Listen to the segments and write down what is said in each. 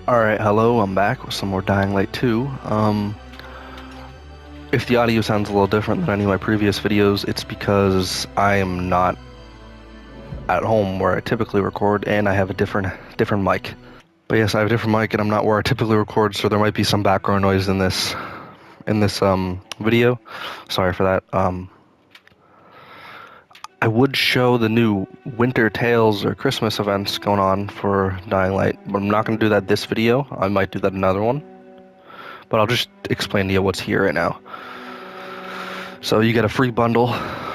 Alright, hello, I'm back with some more Dying Light 2. If the audio sounds a little different than any of my previous videos, it's because I am not at home where I typically record, and I have a different mic. But yes, I have a different mic, and I'm not where I typically record, so there might be some background noise in this video. Sorry for that. I would show the new Winter Tales or Christmas events going on for Dying Light, but I'm not going to do that this video. I might do that another one. But I'll just explain to you what's here right now. So you get a free bundle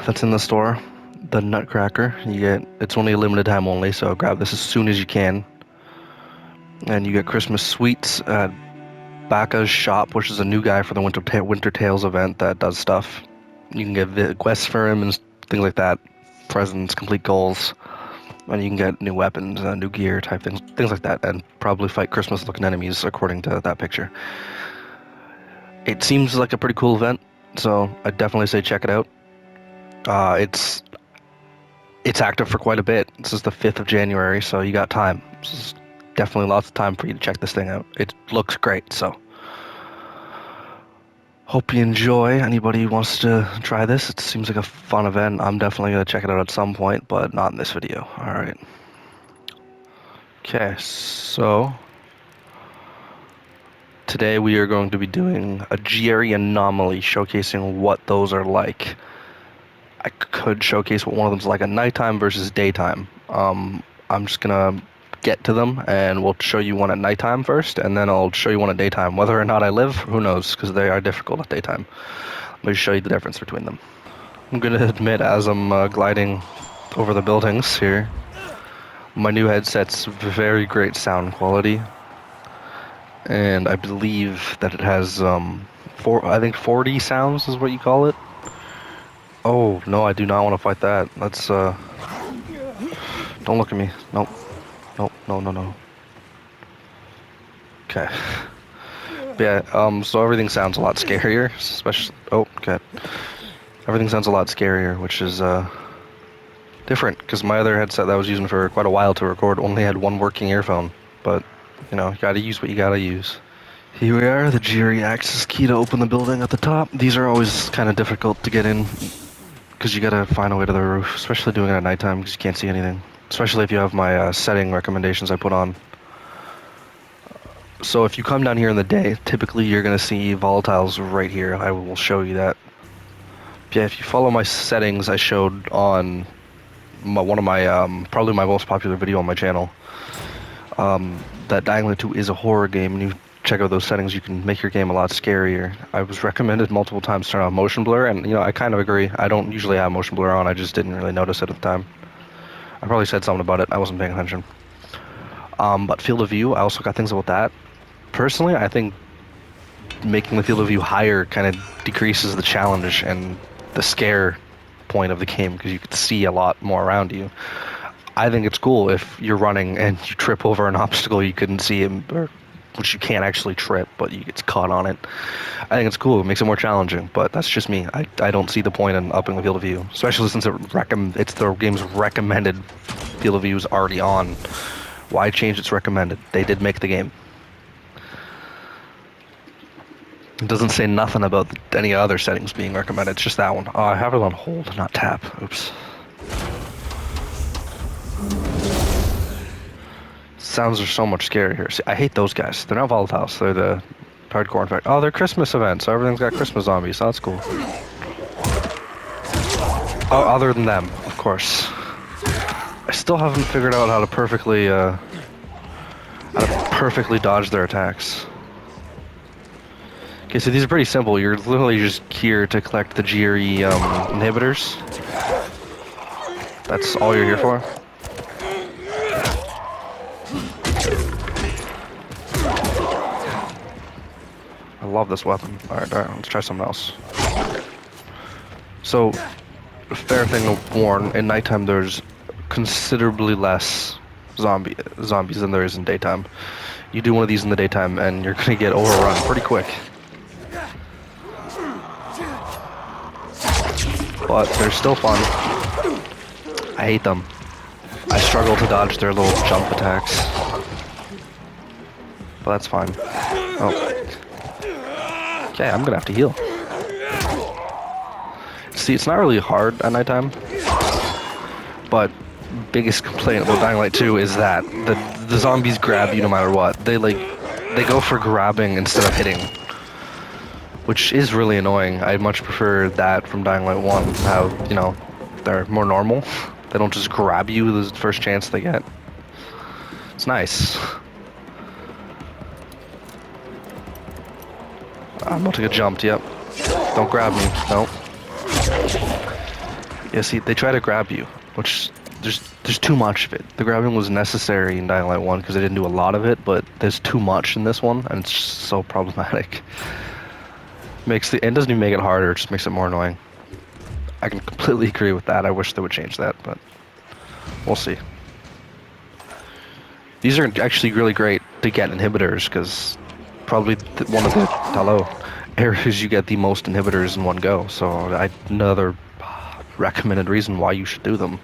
that's in the store, the Nutcracker. It's only a limited time only, so grab this as soon as you can. And you get Christmas sweets at Baka's shop, which is a new guy for the Winter Tales event that does stuff. You can get quests for him and things like that, presents, complete goals, and you can get new weapons, new gear type things like that, and probably fight Christmas-looking enemies according to that picture. It seems like a pretty cool event, so I'd definitely say check it out. It's active for quite a bit. This is the 5th of January, so you got time. This is definitely lots of time for you to check this thing out. It looks great, so hope you enjoy. Anybody who wants to try this, it seems like a fun event. I'm definitely going to check it out at some point, but not in this video. Alright. Okay, so today we are going to be doing a GRE anomaly, showcasing what those are like. I could showcase what one of them's like at nighttime versus daytime. I'm just gonna get to them, and we'll show you one at nighttime first, and then I'll show you one at daytime. Whether or not I live, who knows, because they are difficult at daytime. Let me show you the difference between them. I'm gonna admit, as I'm gliding over the buildings here, my new headset's very great sound quality. And I believe that it has, I think 40 sounds is what you call it. Oh, no, I do not want to fight that. Let's, don't look at me. Nope. Nope, no. Okay. But yeah, so everything sounds a lot scarier, especially, oh, okay. Everything sounds a lot scarier, which is, different, because my other headset that I was using for quite a while to record only had one working earphone, but you know, you gotta use what you gotta use. Here we are, the GRE access key to open the building at the top. These are always kind of difficult to get in, because you gotta find a way to the roof, especially doing it at nighttime, because you can't see anything. Especially if you have my setting recommendations I put on. So if you come down here in the day, typically you're gonna see volatiles right here. I will show you that. Yeah, if you follow my settings I showed on one of my, probably my most popular video on my channel, that Dying Light 2 is a horror game, and you check out those settings, you can make your game a lot scarier. I was recommended multiple times to turn on motion blur, and you know, I kind of agree. I don't usually have motion blur on, I just didn't really notice it at the time. I probably said something about it, I wasn't paying attention. But field of view, I also got things about that. Personally, I think making the field of view higher kind of decreases the challenge and the scare point of the game, because you can see a lot more around you. I think it's cool if you're running and you trip over an obstacle you couldn't see, or which you can't actually trip, but you get caught on it. I think it's cool. It makes it more challenging, but that's just me. I don't see the point in upping the field of view, especially since it's the game's recommended field of view is already on. Why change its recommended? They did make the game. It doesn't say nothing about any other settings being recommended. It's just that one. Oh, I have it on hold, not tap. Oops. Sounds are so much scarier. See, I hate those guys. They're not volatiles. They're the hardcore infect. Oh, they're Christmas events. So everything's got Christmas zombies. So that's cool. Oh, other than them, of course. I still haven't figured out how to perfectly dodge their attacks. Okay, so these are pretty simple. You're literally just here to collect the GRE inhibitors. That's all you're here for. I love this weapon. Alright, let's try something else. So, a fair thing to warn, in nighttime there's considerably less zombies than there is in daytime. You do one of these in the daytime and you're gonna get overrun pretty quick. But they're still fun. I hate them. I struggle to dodge their little jump attacks. but that's fine. Oh. Okay, I'm gonna have to heal. See, it's not really hard at nighttime, but biggest complaint about Dying Light 2 is that the zombies grab you no matter what. They go for grabbing instead of hitting, which is really annoying. I much prefer that from Dying Light 1, how, you know, they're more normal. They don't just grab you the first chance they get. It's nice. I'm about to get jumped, yep. Don't grab me, no. Yeah, see, they try to grab you, which there's too much of it. The grabbing was necessary in Dying Light 1 because they didn't do a lot of it, but there's too much in this one, and it's just so problematic. It doesn't even make it harder, it just makes it more annoying. I can completely agree with that. I wish they would change that, but we'll see. These are actually really great to get inhibitors, because probably one of the areas you get the most inhibitors in one go, so another recommended reason why you should do them.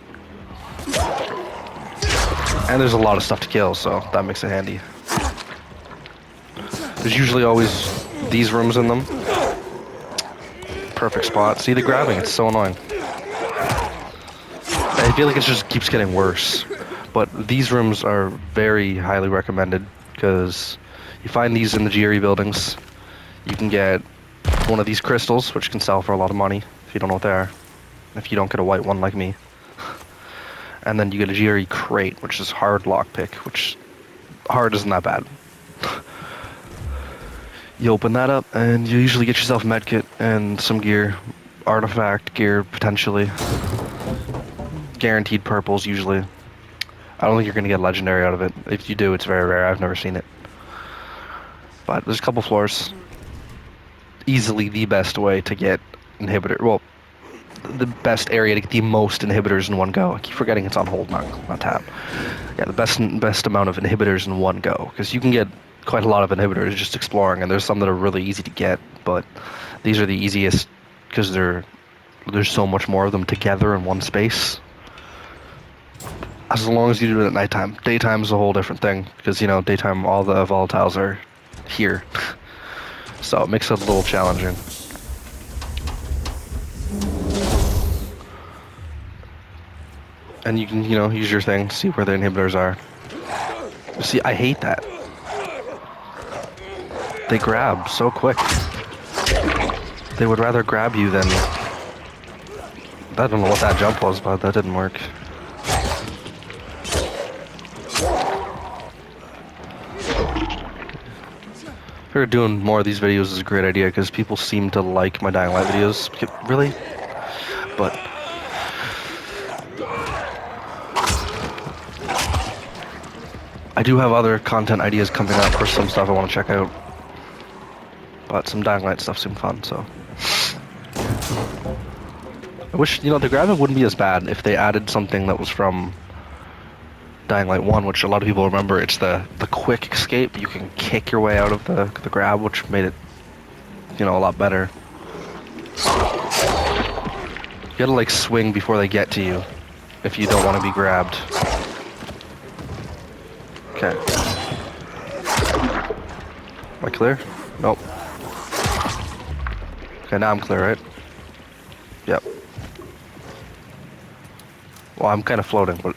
And there's a lot of stuff to kill, so that makes it handy. There's usually always these rooms in them. Perfect spot. See the grabbing, it's so annoying. I feel like it just keeps getting worse. But these rooms are very highly recommended, because you find these in the GRE buildings. You can get one of these crystals, which can sell for a lot of money, if you don't know what they are. If you don't get a white one like me. And then you get a GRE crate, which is hard lockpick, which hard isn't that bad. You open that up, and you usually get yourself a medkit and some gear. Artifact gear, potentially. Guaranteed purples, usually. I don't think you're going to get legendary out of it. If you do, it's very rare. I've never seen it. But there's a couple floors. Easily the best way to get inhibitor. Well, the best area to get the most inhibitors in one go. I keep forgetting it's on hold, not tap. Yeah, the best amount of inhibitors in one go. Because you can get quite a lot of inhibitors just exploring, and there's some that are really easy to get, but these are the easiest because there's so much more of them together in one space. As long as you do it at nighttime. Daytime is a whole different thing, because, you know, daytime all the volatiles are here. So it makes it a little challenging. And you can, you know, use your thing, see where the inhibitors are. See, I hate that. They grab so quick. They would rather grab you than... I don't know what that jump was, but that didn't work. I figured doing more of these videos is a great idea, because people seem to like my Dying Light videos. Really? But... I do have other content ideas coming up for some stuff I want to check out. But some Dying Light stuff seemed fun, so... I wish, you know, the grabbing wouldn't be as bad if they added something that was from Dying Light 1, which a lot of people remember. It's the quick escape. You can kick your way out of the grab, which made it, you know, a lot better. You gotta, like, swing before they get to you if you don't want to be grabbed. Okay. Am I clear? Nope. Okay, now I'm clear, right? Yep. Well, I'm kind of floating, but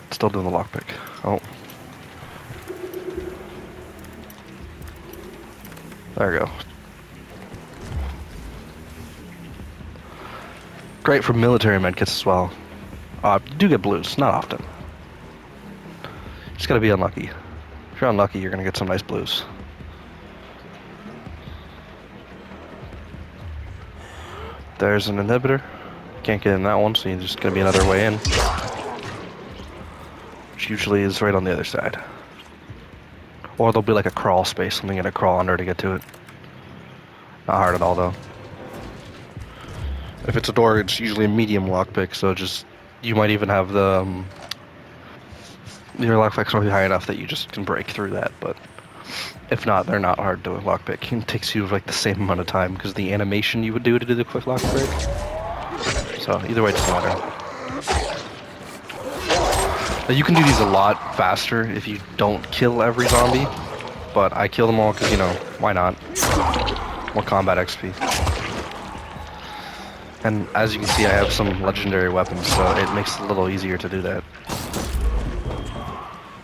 still doing the lockpick. Oh. There we go. Great for military medkits as well. You do get blues, not often. Just gotta be unlucky. If you're unlucky, you're gonna get some nice blues. There's an inhibitor. Can't get in that one, so you're just gonna be another way in. Which usually is right on the other side. Or there'll be like a crawl space, something you gotta crawl under to get to it. Not hard at all, though. If it's a door, it's usually a medium lockpick, so just... You might even have the... your lockpick's probably high enough that you just can break through that, but... If not, they're not hard to lockpick. It takes you like the same amount of time, because the animation you would do to do the quick lockpick. So, either way, it doesn't matter. Now, you can do these a lot faster if you don't kill every zombie, but I kill them all because, you know, why not? More combat XP. And as you can see, I have some legendary weapons, so it makes it a little easier to do that.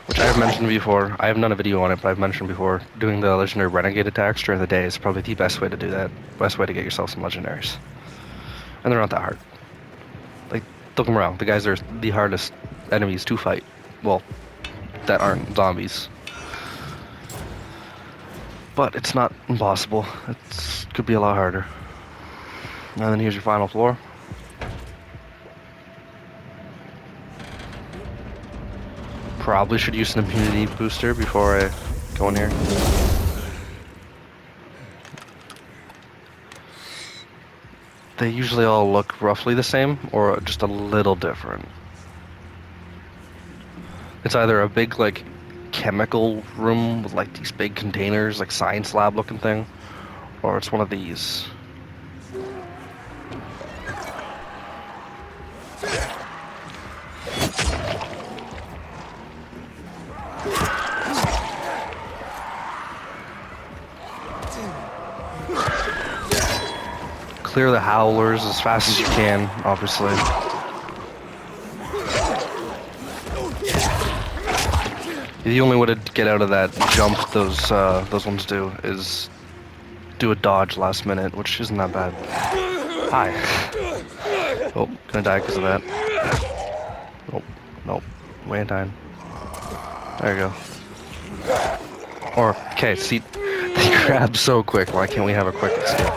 Which I've mentioned before. I haven't done a video on it, but I've mentioned before. Doing the legendary renegade attacks during the day is probably the best way to do that. Best way to get yourself some legendaries. And they're not that hard. Like, don't get me wrong, the guys are the hardest enemies to fight. Well, that aren't zombies. But it's not impossible. It could be a lot harder. And then here's your final floor. Probably should use an immunity booster before I go in here. They usually all look roughly the same or just a little different. It's either a big, like, chemical room with, like, these big containers, like science lab looking thing, or it's one of these. Clear the howlers as fast as you can, obviously. The only way to get out of that jump those ones do is do a dodge last minute, which isn't that bad. Hi. Oh, gonna die because of that. Nope, nope. Way dying. There you go. Or, okay, see, they grab so quick. Why can't we have a quick escape?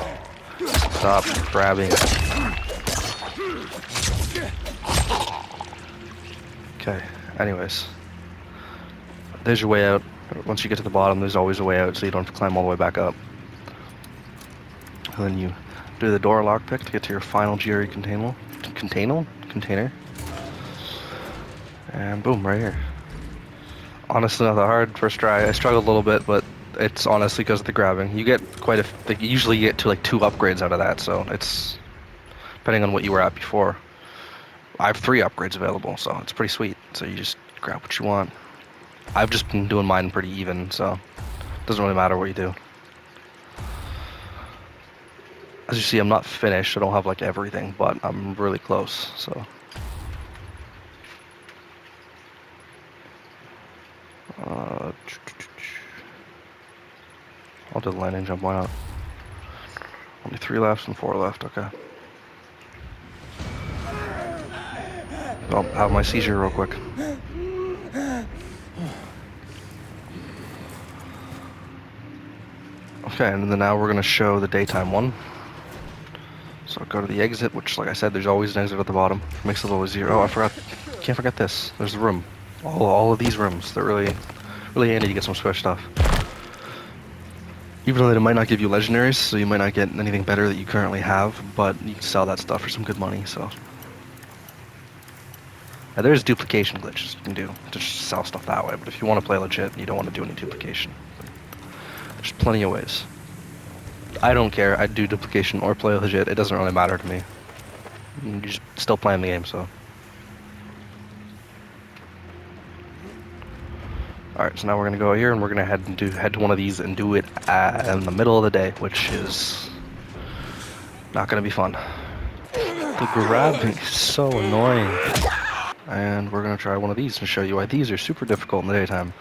Stop grabbing. Okay, anyways. There's your way out. Once you get to the bottom, there's always a way out, so you don't have to climb all the way back up. And then you do the door lockpick to get to your final GRE container. And boom, right here. Honestly, not that hard. First try, I struggled a little bit, but it's honestly because of the grabbing. You get quite a, like, you usually get to like 2 upgrades out of that, so it's depending on what you were at before. I have 3 upgrades available, so it's pretty sweet. So you just grab what you want. I've just been doing mine pretty even, so it doesn't really matter what you do. As you see, I'm not finished. I don't have like everything, but I'm really close, so. I'll do the landing jump, why not? Only 3 left and 4 left, okay. I'll have my seizure real quick. Okay, and then now we're going to show the daytime one. So go to the exit, which, like I said, there's always an exit at the bottom. Makes it a little easier. Oh, I forgot. Can't forget this. There's the room. All of these rooms. They're really handy to get some special stuff. Even though they might not give you legendaries, so you might not get anything better that you currently have, but you can sell that stuff for some good money, so. Now, there's duplication glitches you can do to just sell stuff that way, but if you want to play legit and you don't want to do any duplication, there's plenty of ways. I don't care. I do duplication or play legit. It doesn't really matter to me. You're just still playing the game, so. Alright, so now we're going to go here and we're going to head to one of these and do it in the middle of the day, which is not going to be fun. The grabbing is so annoying. And we're going to try one of these and show you why these are super difficult in the daytime.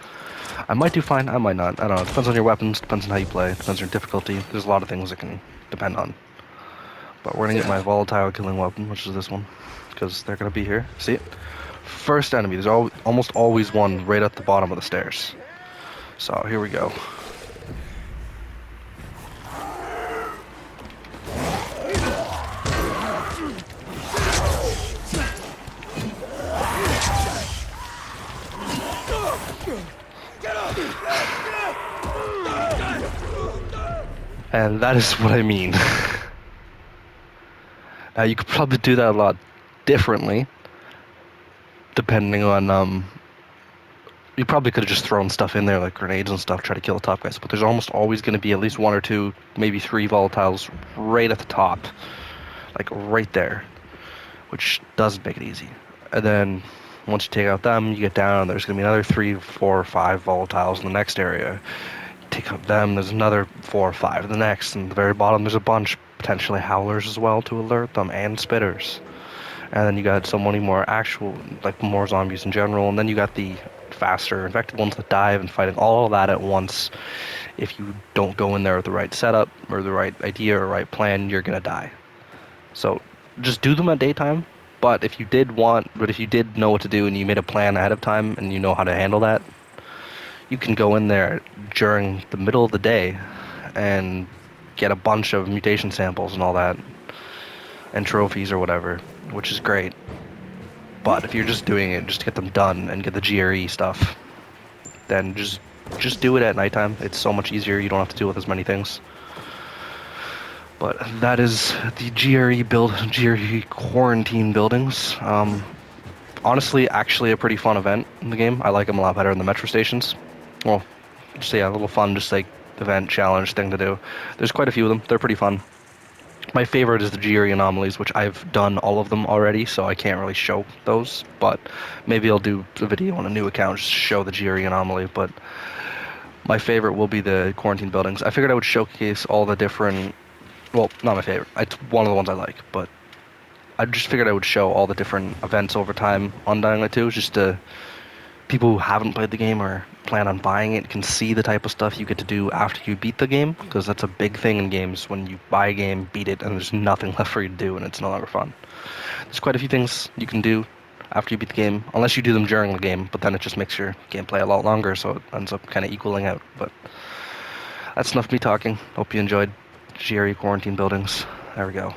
I might do fine, I might not. I don't know. It depends on your weapons, depends on how you play, depends on your difficulty. There's a lot of things that can depend on. But we're going to get my volatile killing weapon, which is this one, because they're going to be here. See it? First enemy, there's almost always one right at the bottom of the stairs. So here we go. And that is what I mean. Now you could probably do that a lot differently, depending on, you probably could have just thrown stuff in there like grenades and stuff, try to kill the top guys, but there's almost always going to be at least 1 or 2, maybe 3 volatiles right at the top, like right there, which doesn't make it easy. And then once you take out them, you get down and there's going to be another 3, 4, 5 volatiles in the next area. take up them, there's another 4 or 5 at the next, and at the very bottom there's a bunch, potentially howlers as well to alert them, and spitters. And then you got so many more actual, like more zombies in general, and then you got the faster infected ones that dive, and fighting all of that at once. If you don't go in there with the right setup or the right idea or right plan, you're gonna die. So just do them at daytime. But if you did know what to do and you made a plan ahead of time and you know how to handle that, you can go in there during the middle of the day and get a bunch of mutation samples and all that, and trophies or whatever, which is great. But if you're just doing it just to get them done and get the GRE stuff, then just do it at nighttime. It's so much easier. You don't have to deal with as many things. But that is the GRE quarantine buildings. Honestly, actually a pretty fun event in the game. I like them a lot better than the metro stations. Well, just yeah, a little fun, just like event challenge thing to do. There's quite a few of them. They're pretty fun. My favorite is the GRE anomalies, which I've done all of them already, so I can't really show those. But maybe I'll do a video on a new account just to show the GRE anomaly. But my favorite will be the quarantine buildings. I figured I would showcase all the different. Well, not my favorite. It's one of the ones I like, but I just figured I would show all the different events over time on Dying Light 2, just to people who haven't played the game or plan on buying it can see the type of stuff you get to do after you beat the game, because that's a big thing in games when you buy a game, beat it, and there's nothing left for you to do and it's no longer fun. There's quite a few things you can do after you beat the game, unless you do them during the game, but then it just makes your gameplay a lot longer, so it ends up kind of equaling out. But that's enough of me talking. Hope you enjoyed GRE quarantine buildings. There we go.